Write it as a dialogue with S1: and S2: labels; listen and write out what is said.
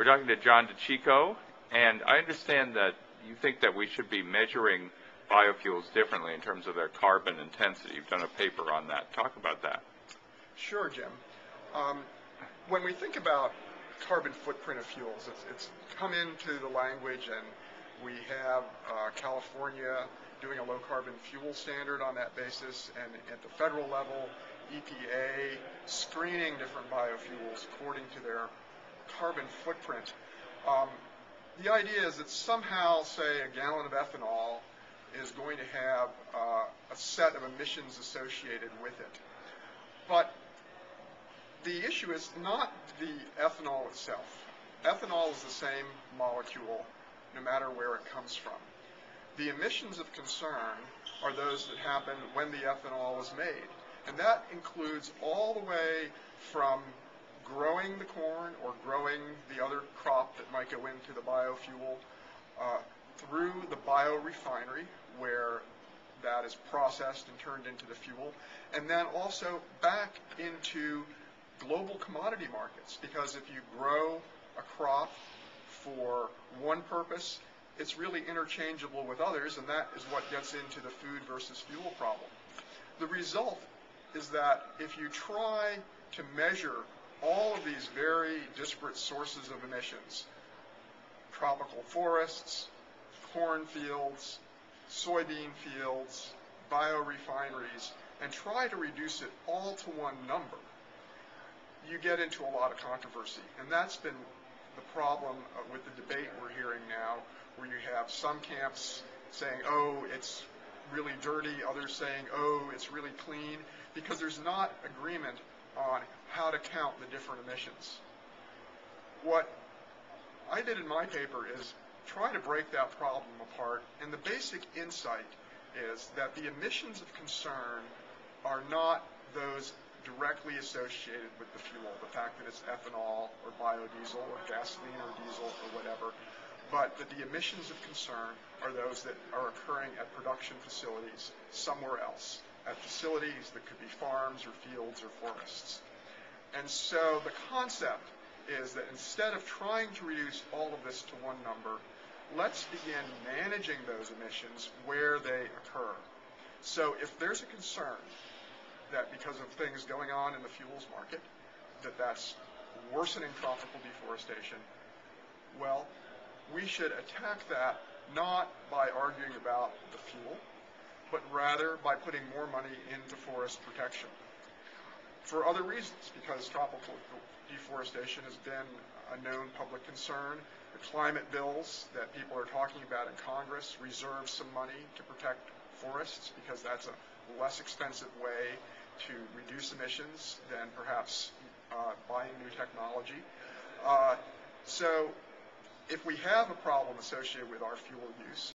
S1: We're talking to John DeCicco, and I understand that you think that we should be measuring biofuels differently in terms of their carbon intensity. You've done a paper on that. Talk about that.
S2: Sure, Jim. When we think about carbon footprint of fuels, it's come into the language, and we have California doing a low carbon fuel standard on that basis, and at the federal level, EPA screening different biofuels according to their carbon footprint. The idea is that somehow, say, a gallon of ethanol is going to have a set of emissions associated with it. But the issue is not the ethanol itself. Ethanol is the same molecule no matter where it comes from. The emissions of concern are those that happen when the ethanol is made. And that includes all the way from growing the corn or growing the other crop that might go into the biofuel through the biorefinery, where that is processed and turned into the fuel, and then also back into global commodity markets, because if you grow a crop for one purpose, it's really interchangeable with others, and that is what gets into the food versus fuel problem. The result is that if you try to measure all of these very disparate sources of emissions, tropical forests, cornfields, soybean fields, biorefineries, and try to reduce it all to one number, you get into a lot of controversy. And that's been the problem with the debate we're hearing now, where you have some camps saying, oh, it's really dirty, others saying, oh, it's really clean, because there's not agreement on how to count the different emissions. What I did in my paper is try to break that problem apart, and the basic insight is that the emissions of concern are not those directly associated with the fuel, the fact that it's ethanol or biodiesel or gasoline or diesel or whatever, but that the emissions of concern are those that are occurring at production facilities somewhere else, at facilities that could be farms or fields or forests. And so the concept is that instead of trying to reduce all of this to one number, let's begin managing those emissions where they occur. So if there's a concern that because of things going on in the fuels market, that's worsening tropical deforestation, well, we should attack that not by arguing about the fuel, but rather by putting more money into forest protection. For other reasons, because tropical deforestation has been a known public concern. The climate bills that people are talking about in Congress reserve some money to protect forests, because that's a less expensive way to reduce emissions than perhaps buying new technology. So if we have a problem associated with our fuel use,